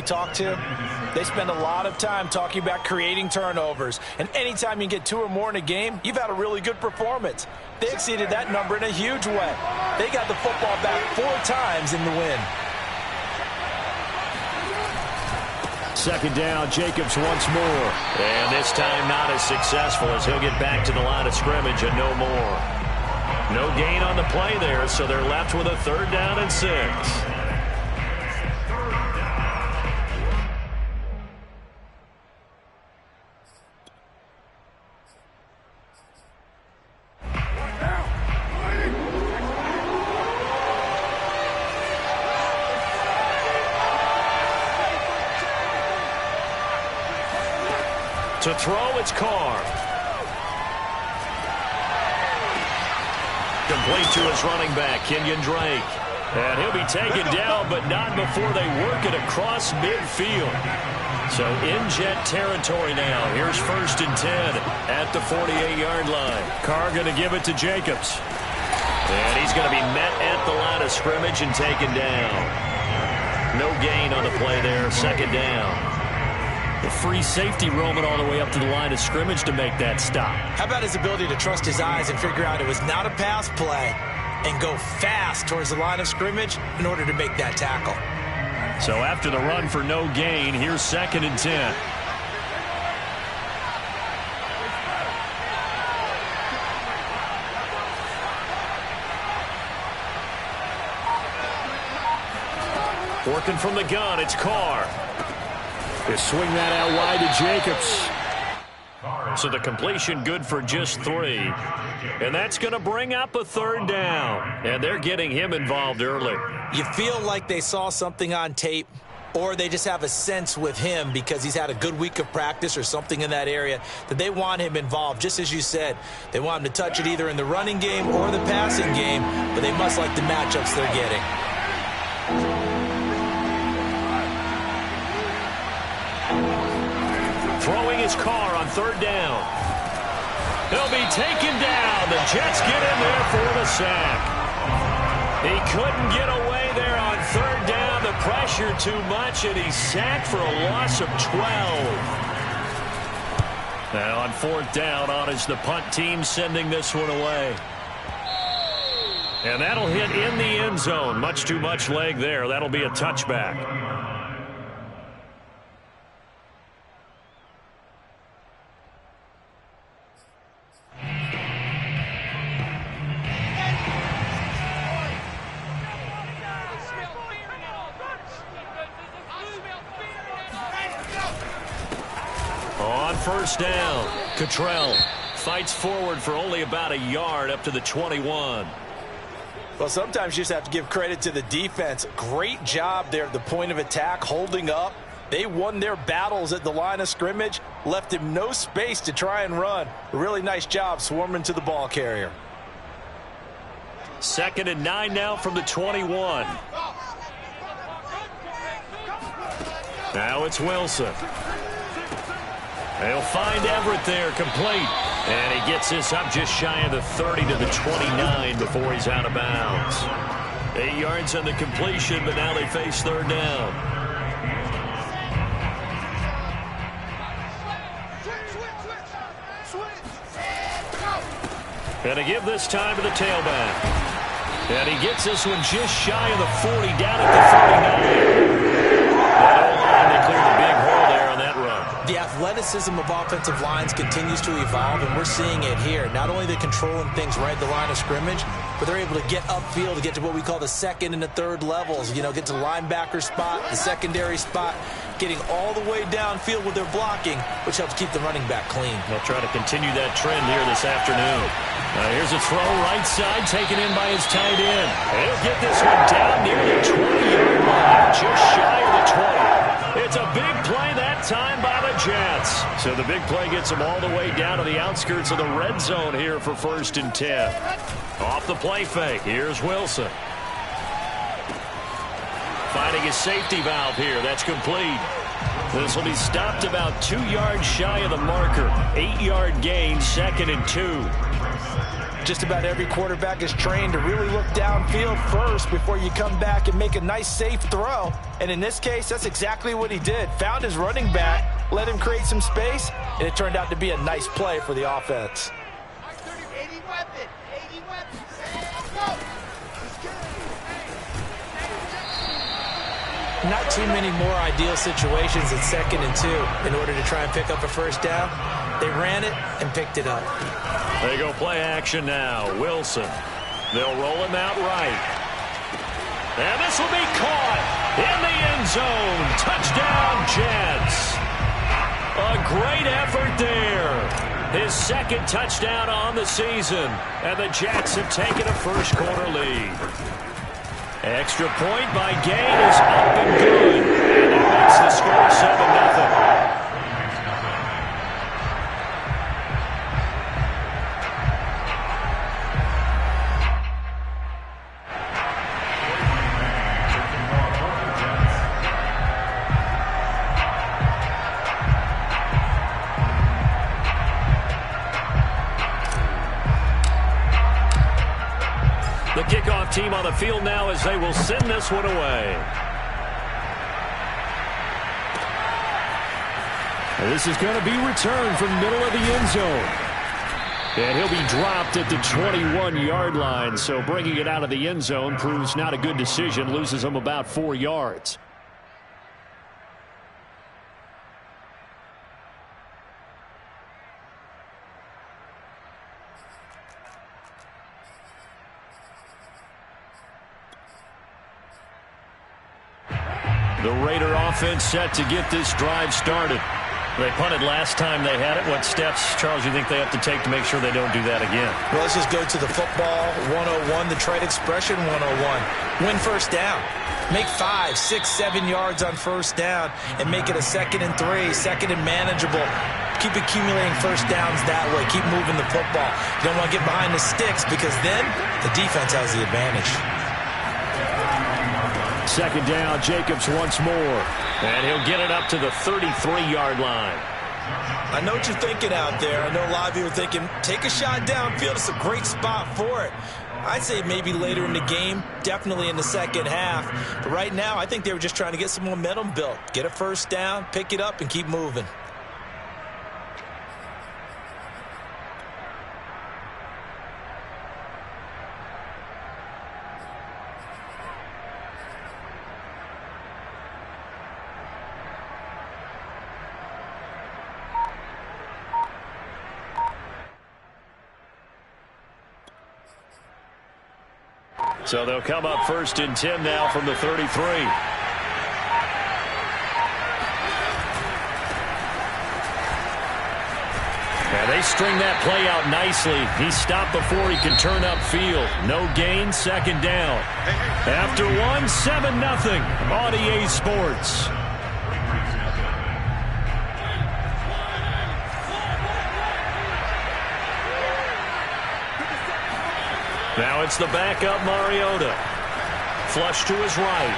talk to, they spend a lot of time talking about creating turnovers. And anytime you get 2 or more in a game, you've had a really good performance. They exceeded that number in a huge way. They got the football back 4 times in the win. Second down, Jacobs once more. And this time not as successful as he'll get back to the line of scrimmage and no more. No gain on the play there, so they're left with a 3rd down and 6. To throw, it's Carr. Complete to his running back, Kenyon Drake. And he'll be taken down, but not before they work it across midfield. So in Jet territory now. Here's 1st and 10 at the 48-yard line. Carr going to give it to Jacobs. And he's going to be met at the line of scrimmage and taken down. No gain on the play there, 2nd down. The free safety roaming all the way up to the line of scrimmage to make that stop. How about his ability to trust his eyes and figure out it was not a pass play and go fast towards the line of scrimmage in order to make that tackle. So after the run for no gain, here's 2nd and 10. Working from the gun, it's Carr. They swing that out wide to Jacobs. So the completion good for just 3. And that's going to bring up a 3rd down. And they're getting him involved early. You feel like they saw something on tape, or they just have a sense with him because he's had a good week of practice or something in that area that they want him involved. Just as you said, they want him to touch it either in the running game or the passing game, but they must like the matchups they're getting. Throwing his Carr on 3rd down. He'll be taken down. The Jets get in there for the sack. He couldn't get away there on 3rd down. The pressure too much, and he's sacked for a loss of 12. Now on 4th down, on is the punt team sending this one away. And that'll hit in the end zone. Much too much leg there. That'll be a touchback. On 1st down, Cottrell fights forward for only about a yard up to the 21. Well, sometimes you just have to give credit to the defense. Great job there at the point of attack, holding up. They won their battles at the line of scrimmage, left him no space to try and run. A really nice job swarming to the ball carrier. 2nd and 9 now from the 21. Now it's Wilson. They'll find Everett there, complete. And he gets this up just shy of the 30 to the 29 before he's out of bounds. 8 yards on the completion, but now they face 3rd down. And to give this time to the tailback. And he gets this one just shy of the 40, down at the 39. That O-line, they cleared a big hole there on that run. The athleticism of offensive lines continues to evolve, and we're seeing it here. Not only are they controlling things right at the line of scrimmage, but they're able to get upfield to get to what we call the 2nd and the 3rd levels. You know, get to the linebacker spot, the secondary spot, getting all the way downfield with their blocking, which helps keep the running back clean. They'll try to continue that trend here this afternoon. Here's a throw right side, taken in by his tight end. He'll get this one down near the 20-yard line, just shy of the 20. It's a big play that time by the Jets. So the big play gets them all the way down to the outskirts of the red zone here for 1st and 10. Off the play fake, here's Wilson. Finding his safety valve here, that's complete. This will be stopped about 2 yards shy of the marker. 8-yard gain, 2nd and 2. Just about every quarterback is trained to really look downfield first before you come back and make a nice, safe throw. And in this case, that's exactly what he did. Found his running back, let him create some space, and it turned out to be a nice play for the offense. Not too many more ideal situations at 2nd and 2 in order to try and pick up a first down. They ran it and picked it up. They go play action now. Wilson. They'll roll him out right. And this will be caught in the end zone. Touchdown, Jets. A great effort there. His 2nd touchdown on the season. And the Jets have taken a first-quarter lead. Extra point by Gain is up and good. And that makes the score 7-0. The kickoff team on the field now as they will send this one away. This is going to be returned from middle of the end zone. And he'll be dropped at the 21-yard line. So bringing it out of the end zone proves not a good decision. Loses him about 4 yards. The Raider offense set to get this drive started. They punted last time they had it. What steps, Charles, you think they have to take to make sure they don't do that again? Well, let's just go to the football 101, the trade expression 101. Win first down. Make 5, 6, 7 yards on first down and make it a 2nd and 3, 2nd and manageable. Keep accumulating first downs that way. Keep moving the football. You don't want to get behind the sticks because then the defense has the advantage. 2nd down, Jacobs once more. And he'll get it up to the 33-yard line. I know what you're thinking out there. I know a lot of you are thinking, take a shot downfield. It's a great spot for it. I'd say maybe later in the game, definitely in the second half. But right now, I think they were just trying to get some momentum built. Get a first down, pick it up, and keep moving. So they'll come up 1st and 10 now from the 33. And they string that play out nicely. He stopped before he can turn upfield. No gain, 2nd down. After 1, 7-0 on EA Sports. Now it's the backup Mariota. Flush to his right.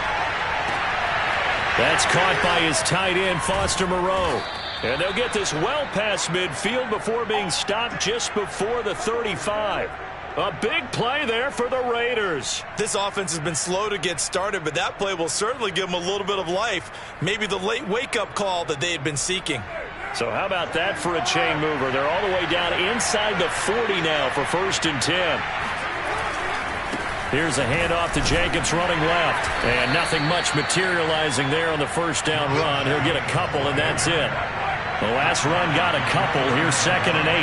That's caught by his tight end, Foster Moreau. And they'll get this well past midfield before being stopped just before the 35. A big play there for the Raiders. This offense has been slow to get started, but that play will certainly give them a little bit of life. Maybe the late wake-up call that they had been seeking. So how about that for a chain mover? They're all the way down inside the 40 now for 1st and 10. Here's a handoff to Jacobs running left. And nothing much materializing there on the first down run. He'll get a couple, and that's it. The last run got a couple. Here's 2nd and 8.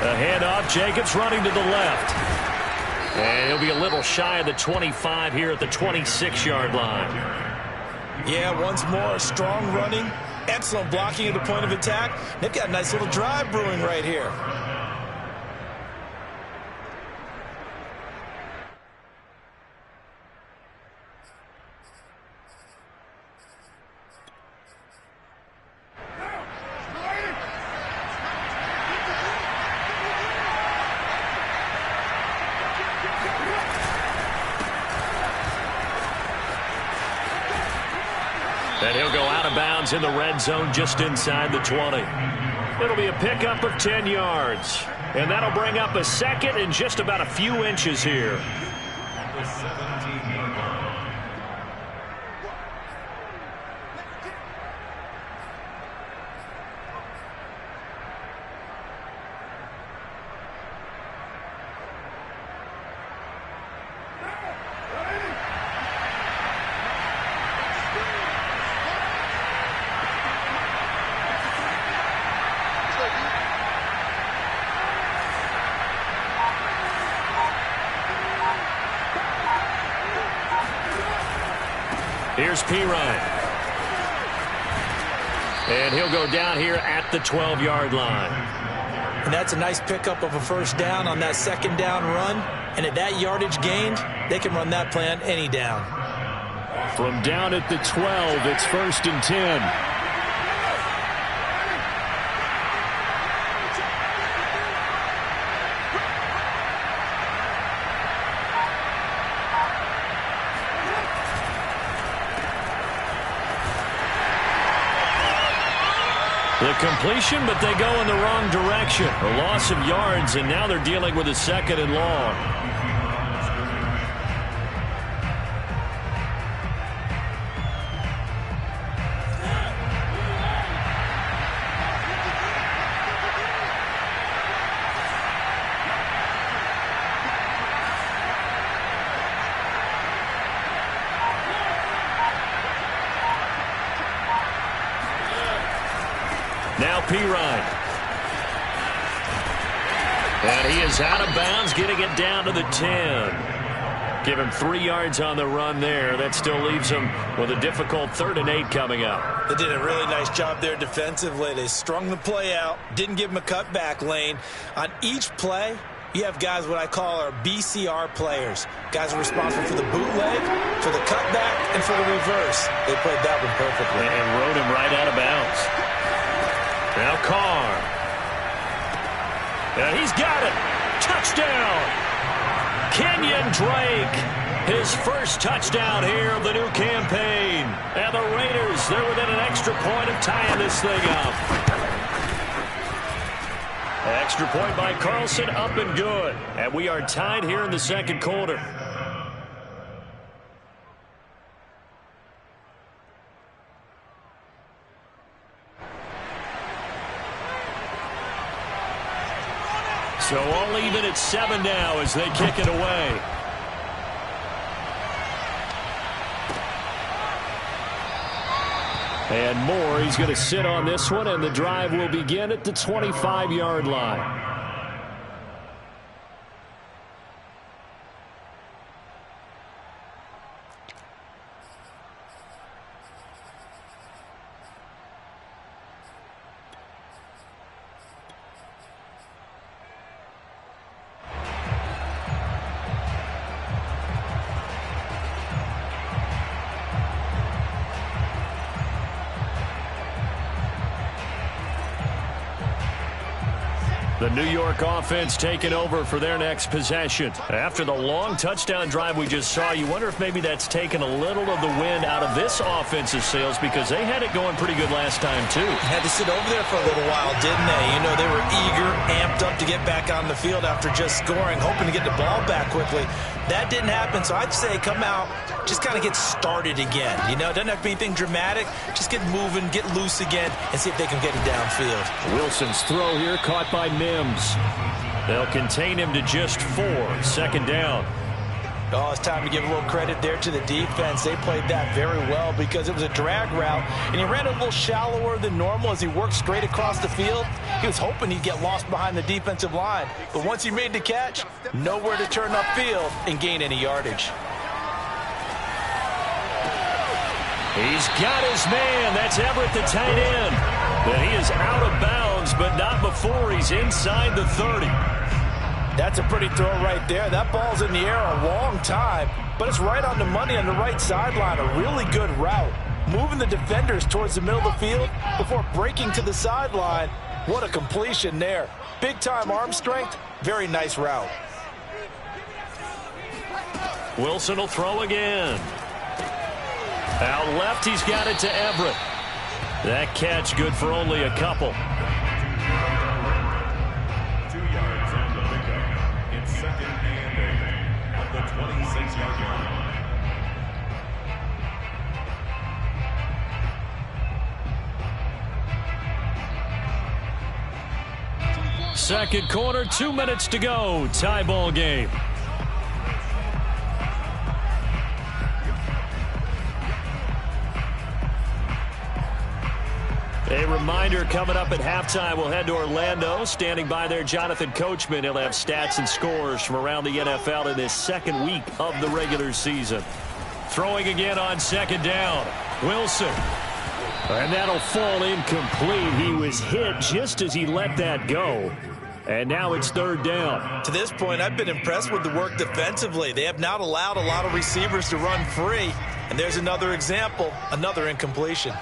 A handoff. Jacobs running to the left. And he'll be a little shy of the 25 here at the 26-yard line. Yeah, once more, strong running. Excellent blocking at the point of attack. They've got a nice little drive brewing right here. And he'll go out of bounds in the red zone just inside the 20. It'll be a pickup of 10 yards. And that'll bring up a second and just about a few inches here. Here's Pirine. And he'll go down here at the 12-yard line. And that's a nice pickup of a first down on that second down run. And at that yardage gained, they can run that play on any down. From down at the 12, it's 1st and 10. The completion, but they go in the wrong direction. A loss of yards, and now they're dealing with a 2nd and long. Now Pirine. And he is out of bounds, getting it down to the 10. Give him 3 yards on the run there. That still leaves him with a difficult 3rd and 8 coming up. They did a really nice job there defensively. They strung the play out, didn't give him a cutback lane. On each play, you have guys what I call our BCR players. Guys are responsible for the bootleg, for the cutback, and for the reverse. They played that one perfectly. And rode him right out of bounds. Now Carr. And he's got it. Touchdown. Kenyon Drake. His first touchdown here of the new campaign. And the Raiders, they're within an extra point of tying this thing up. Extra point by Carlson, up and good. And we are tied here in the 2nd quarter. So all even at 7 now as they kick it away. And Moore, he's going to sit on this one, and the drive will begin at the 25-yard line. The New York offense taking over for their next possession. After the long touchdown drive we just saw, you wonder if maybe that's taken a little of the wind out of this offensive sails, because they had it going pretty good last time, too. Had to sit over there for a little while, didn't they? You know, they were eager, amped up to get back on the field after just scoring, hoping to get the ball back quickly. That didn't happen, so I'd say come out, just kind of get started again. You know, it doesn't have to be anything dramatic. Just get moving, get loose again, and see if they can get it downfield. Wilson's throw here caught by Mims. They'll contain him to just 4. 2nd down. Oh, it's time to give a little credit there to the defense. They played that very well because it was a drag route, and he ran a little shallower than normal as he worked straight across the field. He was hoping he'd get lost behind the defensive line, but once he made the catch, nowhere to turn upfield and gain any yardage. He's got his man. That's Everett, the tight end. But he is out of bounds, but not before he's inside the 30. That's a pretty throw right there. That ball's in the air a long time, but it's right on the money on the right sideline. A really good route. Moving the defenders towards the middle of the field before breaking to the sideline. What a completion there. Big-time arm strength. Very nice route. Wilson will throw again. Out left, he's got it to Everett. That catch good for only a couple. Second quarter, 2 minutes to go. Tie ball game. A reminder coming up at halftime, we'll head to Orlando. Standing by there, Jonathan Coachman. He'll have stats and scores from around the NFL in this second week of the regular season. Throwing again on second down. Wilson. And that'll fall incomplete. He was hit just as he let that go. And now it's third down. To this point, I've been impressed with the work defensively. They have not allowed a lot of receivers to run free. And there's another example, another incompletion.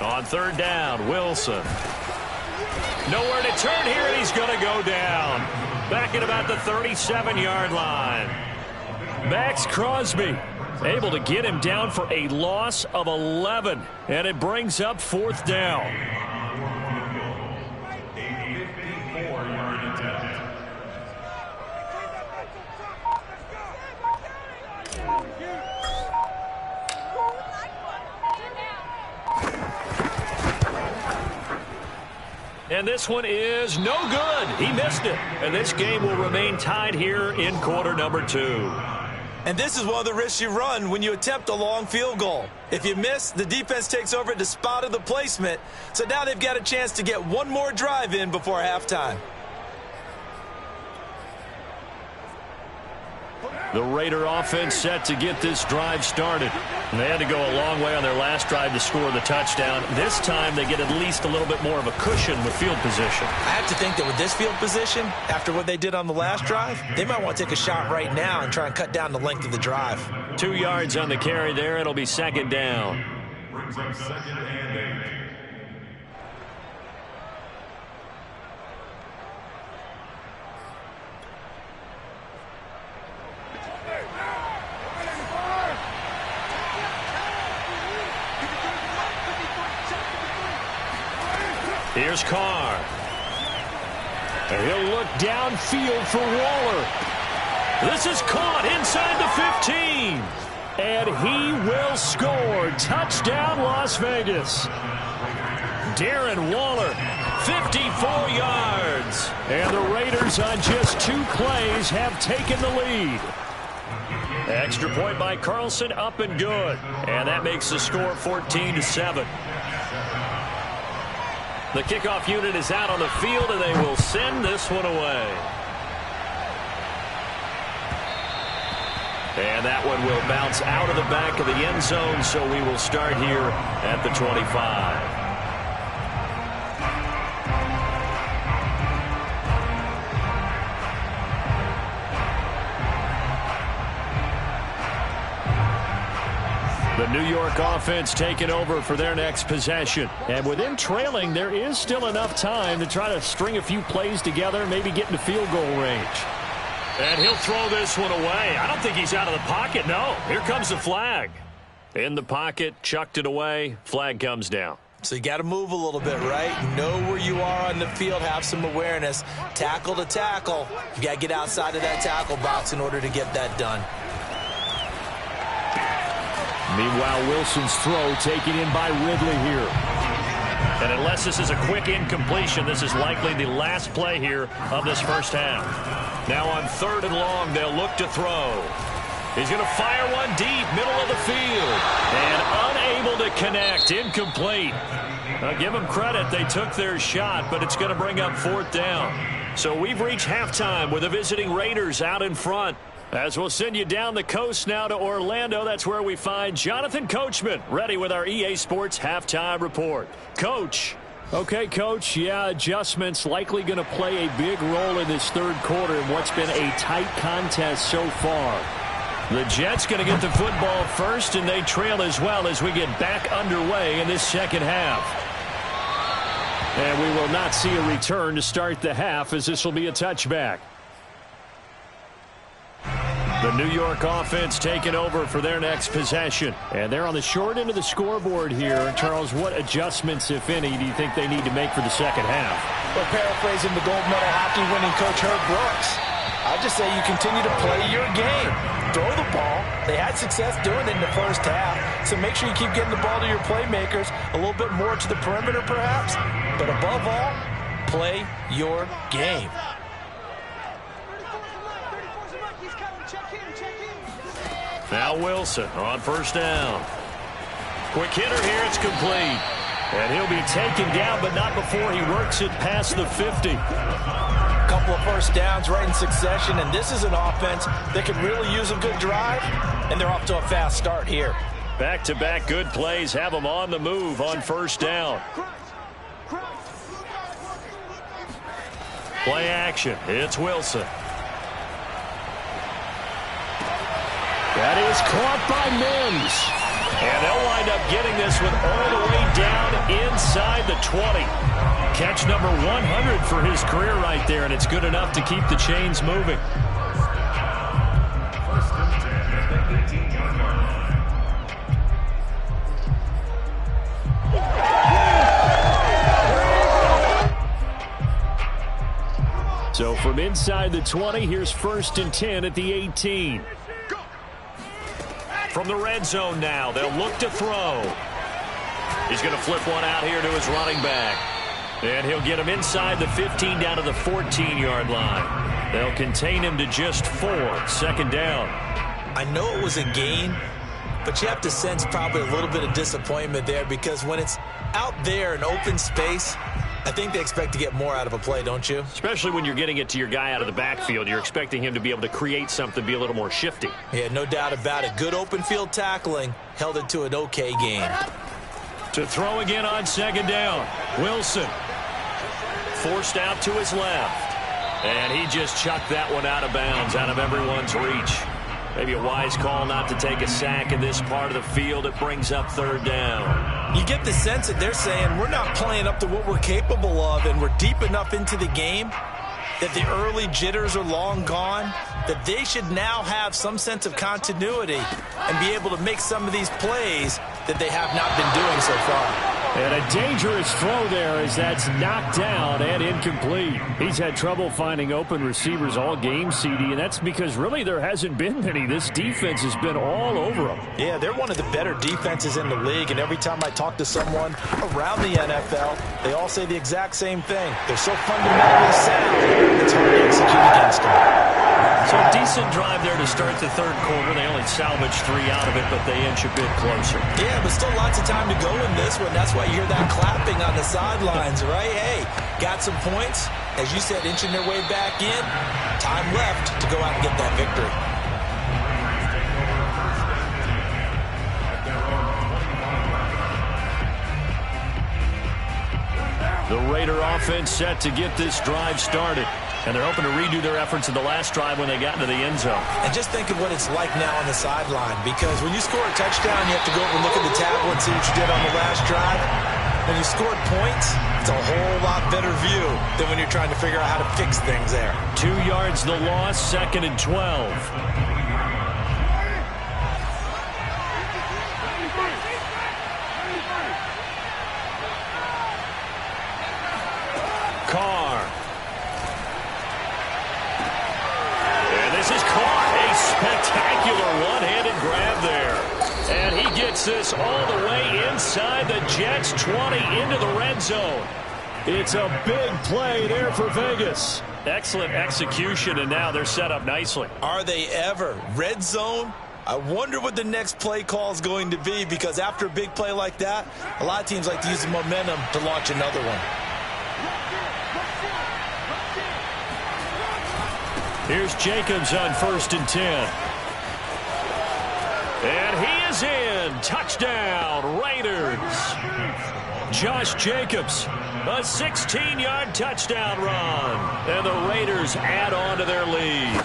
On third down, Wilson. Nowhere to turn here, and he's going to go down. Back at about the 37-yard line. Max Crosby able to get him down for a loss of 11. And it brings up fourth down. And this one is no good. He missed it. And this game will remain tied here in quarter number 2. And this is one of the risks you run when you attempt a long field goal. If you miss, the defense takes over at the spot of the placement. So now they've got a chance to get one more drive in before halftime. The Raider offense set to get this drive started. And they had to go a long way on their last drive to score the touchdown. This time they get at least a little bit more of a cushion with field position. I have to think that with this field position, after what they did on the last drive, they might want to take a shot right now and try and cut down the length of the drive. 2 yards on the carry there. It'll be second down. Brings up second and 8. Here's Carr. And he'll look downfield for Waller. This is caught inside the 15. And he will score. Touchdown, Las Vegas. Darren Waller, 54 yards. And the Raiders on just 2 plays have taken the lead. Extra point by Carlson, up and good. And that makes the score 14-7. The kickoff unit is out on the field, and they will send this one away. And that one will bounce out of the back of the end zone, so we will start here at the 25. The New York offense taking over for their next possession. And with them trailing, there is still enough time to try to string a few plays together, maybe get into field goal range. And he'll throw this one away. I don't think he's out of the pocket. No, here comes the flag. In the pocket, chucked it away. Flag comes down. So you got to move a little bit, right? Know where you are on the field, have some awareness. Tackle to tackle. You got to get outside of that tackle box in order to get that done. Meanwhile, Wilson's throw taken in by Ridley here. And unless this is a quick incompletion, this is likely the last play here of this first half. Now on third and long, they'll look to throw. He's going to fire one deep, middle of the field. And unable to connect, incomplete. Now give them credit, they took their shot, but it's going to bring up fourth down. So we've reached halftime with the visiting Raiders out in front. As we'll send you down the coast now to Orlando, that's where we find Jonathan Coachman, ready with our EA Sports Halftime Report. Coach. Okay, Coach, yeah, adjustments likely going to play a big role in this third quarter in what's been a tight contest so far. The Jets going to get the football first, and they trail as well as we get back underway in this second half. And we will not see a return to start the half, as this will be a touchback. The New York offense taking over for their next possession. And they're on the short end of the scoreboard here. Charles, what adjustments, if any, do you think they need to make for the second half? Well, paraphrasing the gold medal hockey winning coach Herb Brooks, I I just say you continue to play your game. Throw the ball. They had success doing it in the first half, so make sure you keep getting the ball to your playmakers, a little bit more to the perimeter perhaps, but above all, play your game. Now Wilson on first down. Quick hitter here, it's complete. And he'll be taken down, but not before he works it past the 50. Couple of first downs right in succession, and this is an offense that could really use a good drive, and they're off to a fast start here. Back-to-back good plays have them on the move on first down. Play action. It's Wilson. That is caught by Mims. And they'll wind up getting this one all the way down inside the 20. Catch number 100 for his career right there, and it's good enough to keep the chains moving. So from inside the 20, here's 1st and 10 at the 18. From the red zone now, they'll look to throw. He's going to flip one out here to his running back. And he'll get him inside the 15 down to the 14-yard line. They'll contain him to just 4. 2nd down. I know it was a gain, but you have to sense probably a little bit of disappointment there because when it's out there in open space, I think they expect to get more out of a play, don't you? Especially when you're getting it to your guy out of the backfield. You're expecting him to be able to create something, be a little more shifty. Yeah, no doubt about it. Good open field tackling held it to an okay gain. To throw again on 2nd down. Wilson forced out to his left. And he just chucked that one out of bounds, out of everyone's reach. Maybe a wise call not to take a sack in this part of the field. It brings up 3rd down. You get the sense that they're saying we're not playing up to what we're capable of, and we're deep enough into the game that the early jitters are long gone, that they should now have some sense of continuity and be able to make some of these plays that they have not been doing so far. And a dangerous throw there as that's knocked down and incomplete. He's had trouble finding open receivers all game, CD, and that's because really there hasn't been many. This defense has been all over them. Yeah, they're one of the better defenses in the league, and every time I talk to someone around the NFL, they all say the exact same thing. They're so fundamentally sound, it's hard to execute against them. So a decent drive there to start the 3rd quarter. They only salvaged 3 out of it, but they inch a bit closer. Yeah, but still lots of time to go in this one. That's why you hear that clapping on the sidelines, right? Hey, got some points. As you said, inching their way back in. Time left to go out and get that victory. The Raider offense set to get this drive started. And they're hoping to redo their efforts in the last drive when they got into the end zone. And just think of what it's like now on the sideline, because when you score a touchdown, you have to go over and look at the tablet and see what you did on the last drive. When you scored points, it's a whole lot better view than when you're trying to figure out how to fix things there. 2 yards the loss, 2nd and 12. Carr. Spectacular one-handed grab there. And he gets this all the way inside the Jets' 20 into the red zone. It's a big play there for Vegas. Excellent execution, and now they're set up nicely. Are they ever? Red zone? I wonder what the next play call is going to be, because after a big play like that, a lot of teams like to use the momentum to launch another one. Here's Jacobs on 1st and 10. And he is in. Touchdown, Raiders. Josh Jacobs, a 16-yard touchdown run. And the Raiders add on to their lead.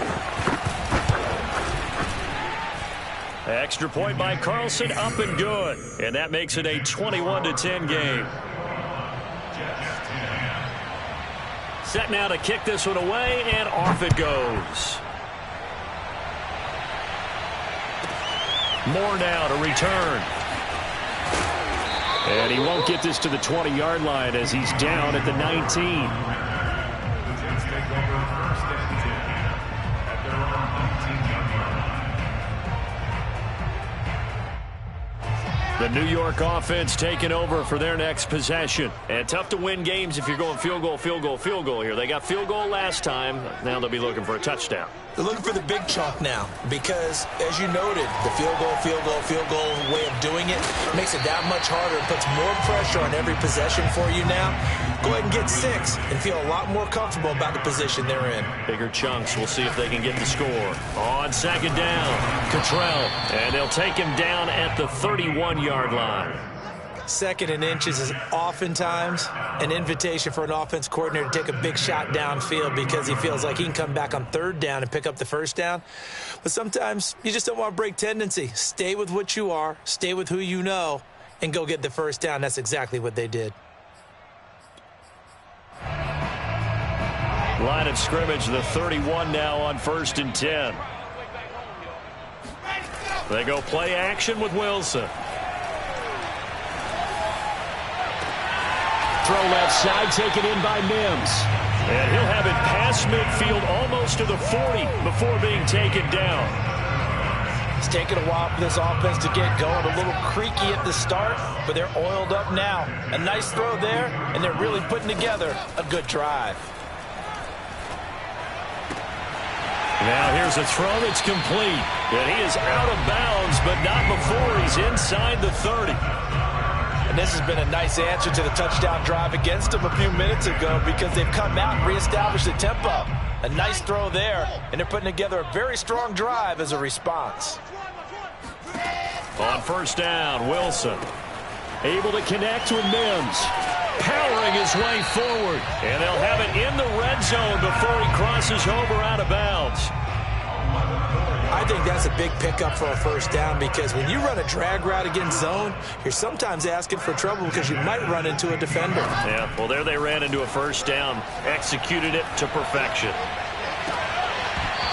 Extra point by Carlson, up and good. And that makes it a 21-10 game. Set now to kick this one away, and off it goes. Moore now to return. And he won't get this to the 20-yard line as he's down at the 19. The New York offense taking over for their next possession. And tough to win games if you're going field goal, field goal, field goal here. They got field goal last time. Now they'll be looking for a touchdown. They're looking for the big chunk now because, as you noted, the field goal way of doing it makes it that much harder. It puts more pressure on every possession for you now. Go ahead and get 6 and feel a lot more comfortable about the position they're in. Bigger chunks. We'll see if they can get the score. On second down, Cottrell. And they'll take him down at the 31-yard line. Second and inches is oftentimes an invitation for an offense coordinator to take a big shot downfield because he feels like he can come back on third down and pick up the first down. But sometimes you just don't want to break tendency. Stay with what you are, stay with who you know, and go get the first down. That's exactly what they did. Line of scrimmage, the 31 now on 1st and 10. They go play action with Wilson. Throw left side, taken in by Mims. And he'll have it past midfield almost to the 40 before being taken down. It's taken a while for this offense to get going. A little creaky at the start, but they're oiled up now. A nice throw there, and they're really putting together a good drive. Now here's a throw that's complete. And he is out of bounds, but not before he's inside the 30. And this has been a nice answer to the touchdown drive against them a few minutes ago because they've come out and reestablished the tempo. A nice throw there, and they're putting together a very strong drive as a response. On first down, Wilson able to connect with Mims. Powering his way forward. And they'll have it in the red zone before he crosses over out of bounds. I think that's a big pickup for a first down because when you run a drag route against zone, you're sometimes asking for trouble because you might run into a defender. Yeah, well, there they ran into a first down, executed it to perfection.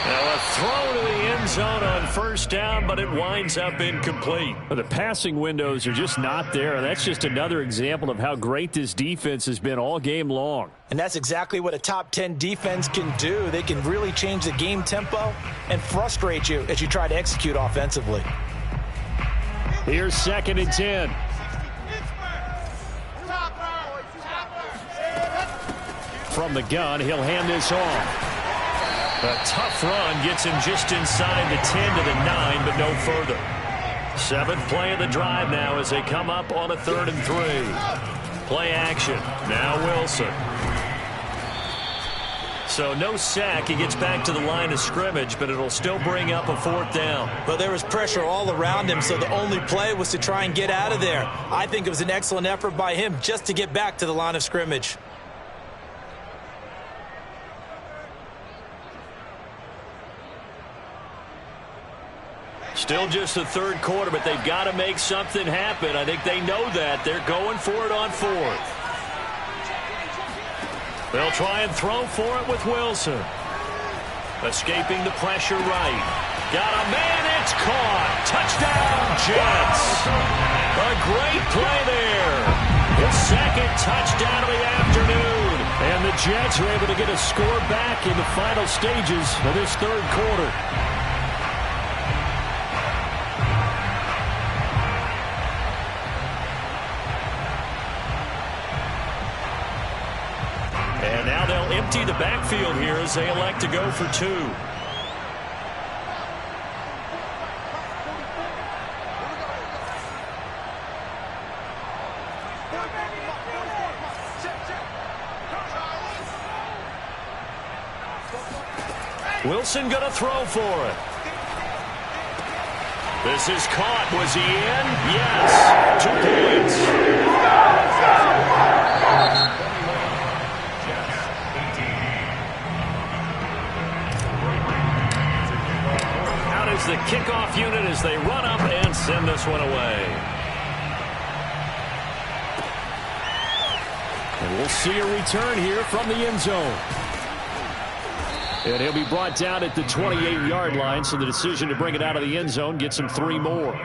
Now a throw to the end zone on first down, but it winds up incomplete. The passing windows are just not there. That's just another example of how great this defense has been all game long. And that's exactly what a top 10 defense can do. They can really change the game tempo and frustrate you as you try to execute offensively. Here's 2nd and 10. From the gun, he'll hand this off. A tough run gets him just inside the 10 to the 9, but no further. 7th play of the drive now as they come up on a 3rd and 3. Play action. Now Wilson. So no sack. He gets back to the line of scrimmage, but it'll still bring up a 4th down. But there was pressure all around him, so the only play was to try and get out of there. I think it was an excellent effort by him just to get back to the line of scrimmage. Still just the 3rd quarter, but they've got to make something happen. I think they know that. They're going for it on 4th. They'll try and throw for it with Wilson. Escaping the pressure right. Got a man, it's caught. Touchdown, Jets. A great play there. His 2nd touchdown of the afternoon. And the Jets are able to get a score back in the final stages of this 3rd quarter. And now they'll empty the backfield here as they elect to go for 2. Wilson going to throw for it. This is caught. Was he in? Yes. 2 points. The kickoff unit as they run up and send this one away. And we'll see a return here from the end zone. And he'll be brought down at the 28-yard line, so the decision to bring it out of the end zone gets him 3 more.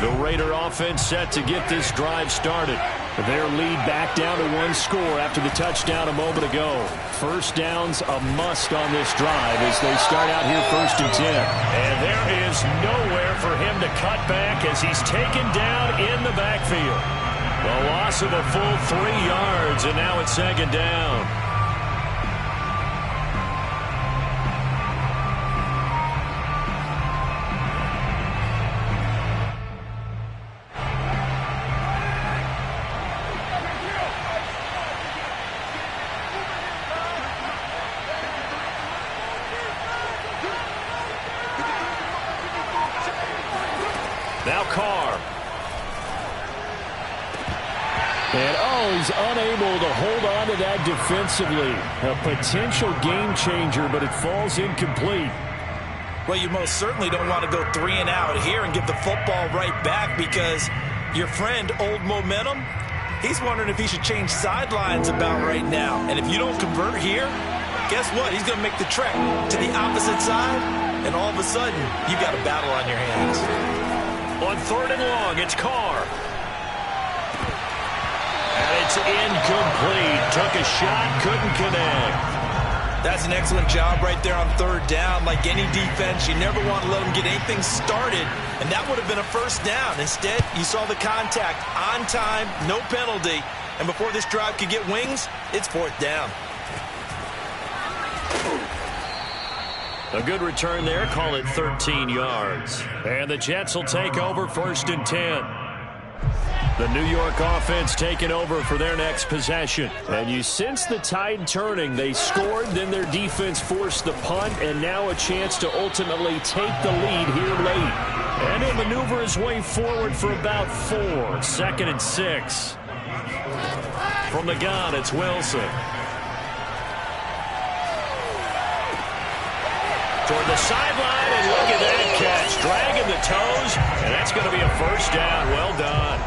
The Raider offense set to get this drive started. Their lead back down to 1 score after the touchdown a moment ago. First down's a must on this drive as they start out here 1st and 10. And there is nowhere for him to cut back as he's taken down in the backfield. The loss of a full 3 yards, and now it's 2nd down. Now Carr. And he's unable to hold on to that defensively. A potential game changer, but it falls incomplete. Well, you most certainly don't want to go 3 and out here and get the football right back because your friend, Old Momentum, he's wondering if he should change sidelines about right now. And if you don't convert here, guess what? He's going to make the trek to the opposite side, and all of a sudden, you've got a battle on your hands. On 3rd and long, it's Carr. And it's incomplete. Took a shot, couldn't connect. That's an excellent job right there on 3rd down. Like any defense, you never want to let them get anything started, and that would have been a 1st down. Instead, you saw the contact on time, no penalty, and before this drive could get wings, it's 4th down. A good return there. Call it 13 yards. And the Jets will take over 1st and 10. The New York offense taking over for their next possession. And you sense the tide turning. They scored, then their defense forced the punt, and now a chance to ultimately take the lead here late. And he'll maneuver his way forward for about 4. 2nd and 6. From the gun, it's Wilson. Toward the sideline, and look at that catch. Dragging the toes, and that's going to be a 1st down. Well done.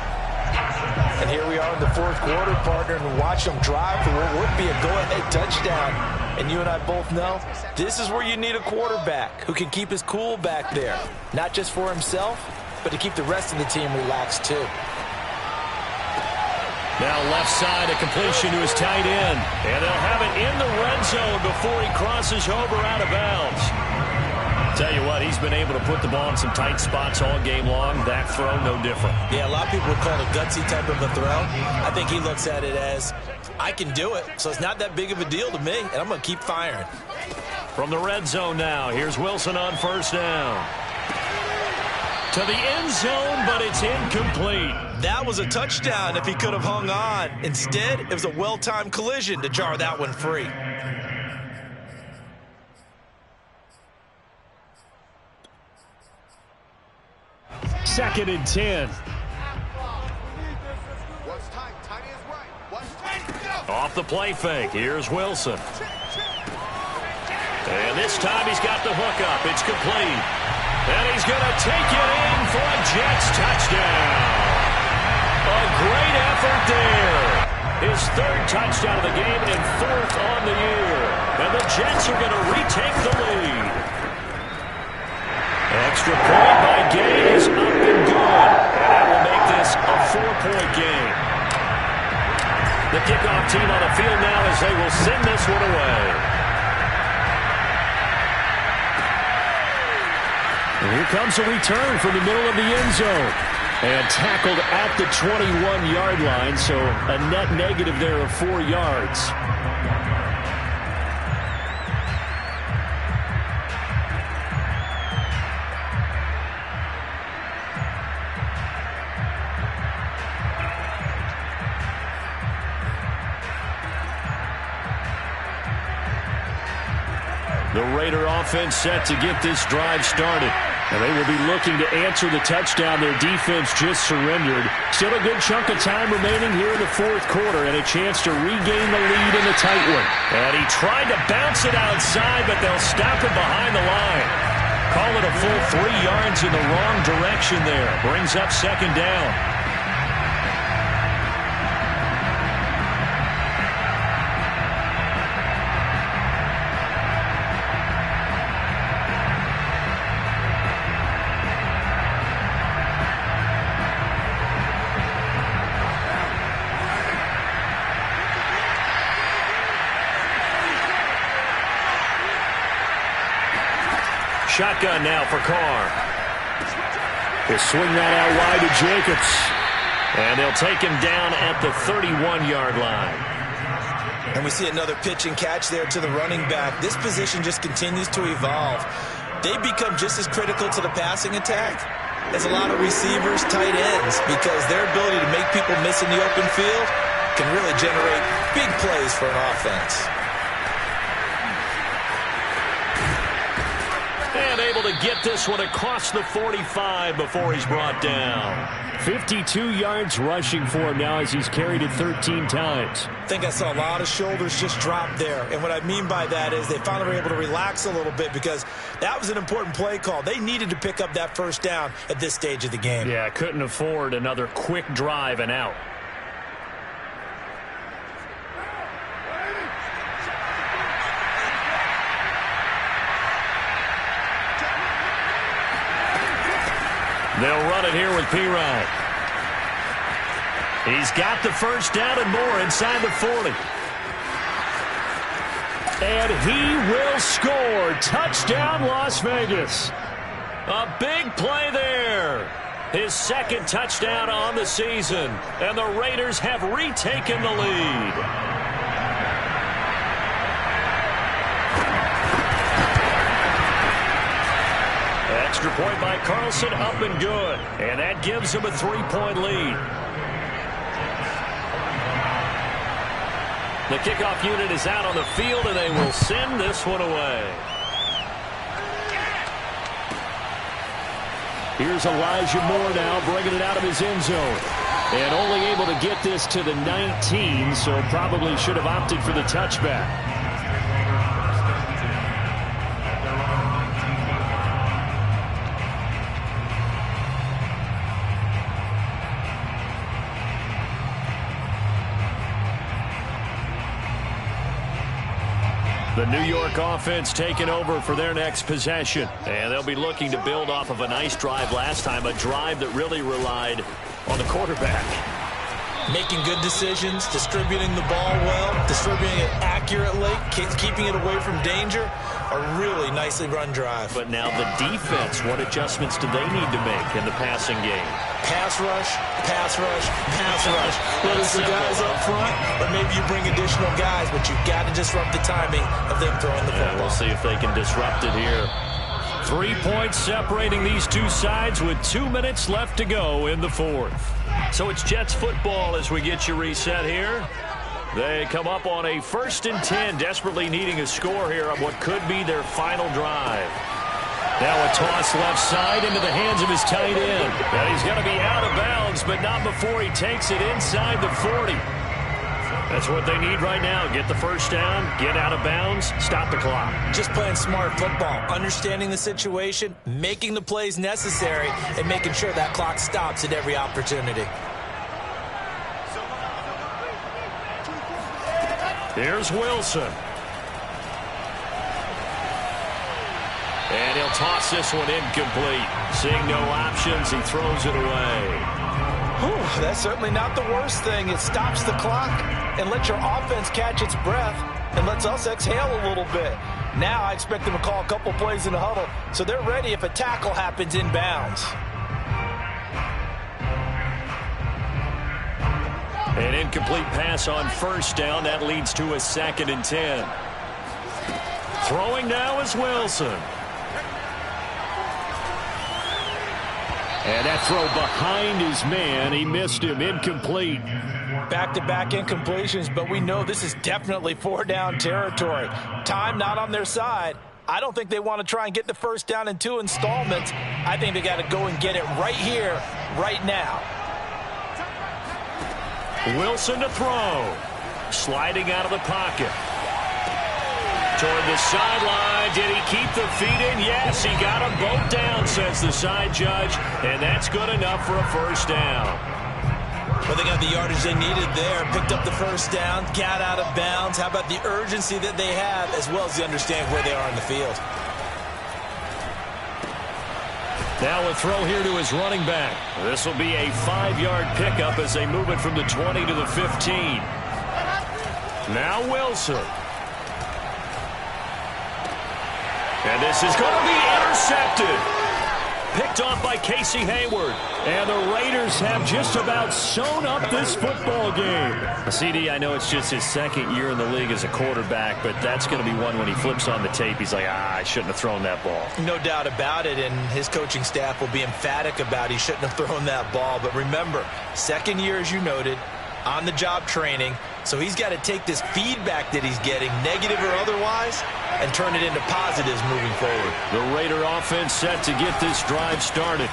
And here we are in the 4th quarter, partner, and watch them drive for what would be a go-ahead touchdown. And you and I both know this is where you need a quarterback who can keep his cool back there. Not just for himself, but to keep the rest of the team relaxed too. Now left side, a completion to his tight end. And they'll have it in the red zone before he crosses over out of bounds. Tell you what, he's been able to put the ball in some tight spots all game long. That throw, no different. Yeah, a lot of people would call it a gutsy type of a throw. I think he looks at it as, I can do it, so it's not that big of a deal to me, and I'm going to keep firing. From the red zone now, here's Wilson on 1st down. To the end zone, but it's incomplete. That was a touchdown if he could have hung on. Instead, it was a well-timed collision to jar that one free. Second and 10. Off the play fake. Here's Wilson. And this time he's got the hook up. It's complete. And he's going to take it in for a Jets touchdown. A great effort there. His 3rd touchdown of the game and 4th on the year. And the Jets are going to retake the lead. Extra point by Gay is up and good. And that will make this a 4-point game. The kickoff team on the field now as they will send this one away. And here comes a return from the middle of the end zone. And tackled at the 21-yard line, so a net negative there of 4 yards. The Raider offense set to get this drive started. And they will be looking to answer the touchdown their defense just surrendered. Still a good chunk of time remaining here in the 4th quarter and a chance to regain the lead in a tight one. And he tried to bounce it outside, but they'll stop him behind the line. Call it a full 3 yards in the wrong direction there. Brings up 2nd down. Shotgun now for Carr. They'll swing that out wide to Jacobs. And they'll take him down at the 31-yard line. And we see another pitch and catch there to the running back. This position just continues to evolve. They become just as critical to the passing attack as a lot of receivers, tight ends, because their ability to make people miss in the open field can really generate big plays for an offense. And able to get this one across the 45 before he's brought down. 52 yards rushing for him now as he's carried it 13 times. I think I saw a lot of shoulders just drop there. And what I mean by that is they finally were able to relax a little bit because that was an important play call. They needed to pick up that first down at this stage of the game. Yeah, couldn't afford another quick drive and out. They'll run it here with Pirine. He's got the first down and more inside the 40. And he will score. Touchdown, Las Vegas. A big play there. His second touchdown on the season. And the Raiders have retaken the lead. Extra point by Carlson, up and good. And that gives him a 3-point lead. The kickoff unit is out on the field, and they will send this one away. Here's Elijah Moore now bringing it out of his end zone. And only able to get this to the 19, so probably should have opted for the touchback. The New York offense taking over for their next possession. And they'll be looking to build off of a nice drive last time, a drive that really relied on the quarterback. Making good decisions, distributing the ball well, distributing it accurately, keeping it away from danger. A really nicely run drive. But now the defense, what adjustments do they need to make in the passing game? Pass rush, pass rush, pass rush. Whether it's the guys up front or maybe you bring additional guys, but you've got to disrupt the timing of them throwing the football. We'll see if they can disrupt it here. 3 points separating these two sides with 2 minutes left to go in the fourth. So it's Jets football as we get you reset here. They come up on a 1st and 10, desperately needing a score here on what could be their final drive. Now a toss left side into the hands of his tight end. And he's going to be out of bounds, but not before he takes it inside the 40. That's what they need right now. Get the first down, get out of bounds, stop the clock. Just playing smart football, understanding the situation, making the plays necessary, and making sure that clock stops at every opportunity. Here's Wilson. And he'll toss this one incomplete. Seeing no options, he throws it away. Whew, that's certainly not the worst thing. It stops the clock and lets your offense catch its breath and lets us exhale a little bit. Now I expect them to call a couple plays in the huddle so they're ready if a tackle happens inbounds. An incomplete pass on first down. That leads to a 2nd and 10. Throwing now is Wilson. And that throw behind his man. He missed him. Incomplete. Back-to-back incompletions, but we know this is definitely 4-down territory. Time not on their side. I don't think they want to try and get the first down in 2 installments. I think they got to go and get it right here, right now. Wilson to throw. Sliding out of the pocket. Toward the sideline. Did he keep the feet in? Yes, he got them both down, says the side judge. And that's good enough for a first down. Well, they got the yardage they needed there. Picked up the first down. Got out of bounds. How about the urgency that they have as well as the understanding where they are in the field. Now a throw here to his running back. This will be a 5-yard pickup as they move it from the 20 to the 15. Now Wilson. And this is going to be intercepted. Picked off by Casey Hayward. And the Raiders have just about sewn up this football game. CD, I know it's just his second year in the league as a quarterback, but that's going to be one when he flips on the tape. He's like, I shouldn't have thrown that ball. No doubt about it, and his coaching staff will be emphatic about he shouldn't have thrown that ball. But remember, second year, as you noted, on-the-job training. So he's got to take this feedback that he's getting, negative or otherwise, and turn it into positives moving forward. The Raider offense set to get this drive started.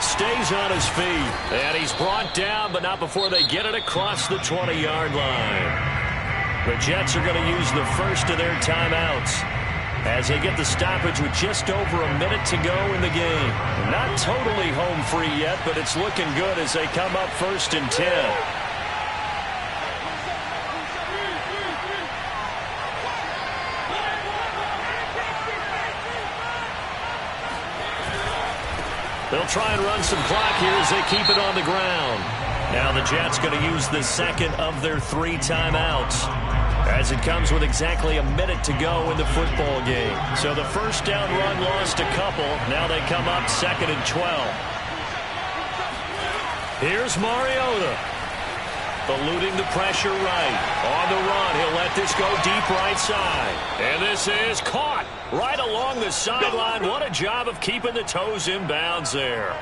Stays on his feet. And he's brought down, but not before they get it across the 20-yard line. The Jets are going to use the first of their timeouts as they get the stoppage with just over a minute to go in the game. Not totally home free yet, but it's looking good as they come up 1st and 10. They'll try and run some clock here as they keep it on the ground. Now the Jets going to use the second of their 3 timeouts as it comes with exactly a minute to go in the football game. So the first down run lost a couple. Now they come up 2nd and 12. Here's Mariota. Eluding the pressure right. On the run, he'll let this go deep right side. And this is caught right along the sideline. What a job of keeping the toes in bounds there.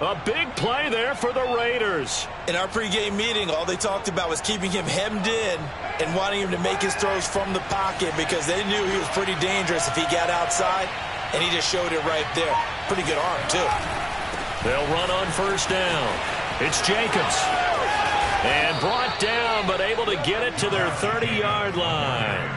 A big play there for the Raiders. In our pregame meeting, all they talked about was keeping him hemmed in and wanting him to make his throws from the pocket because they knew he was pretty dangerous if he got outside, and he just showed it right there. Pretty good arm, too. They'll run on first down. It's Jacobs. And brought down, but able to get it to their 30-yard line.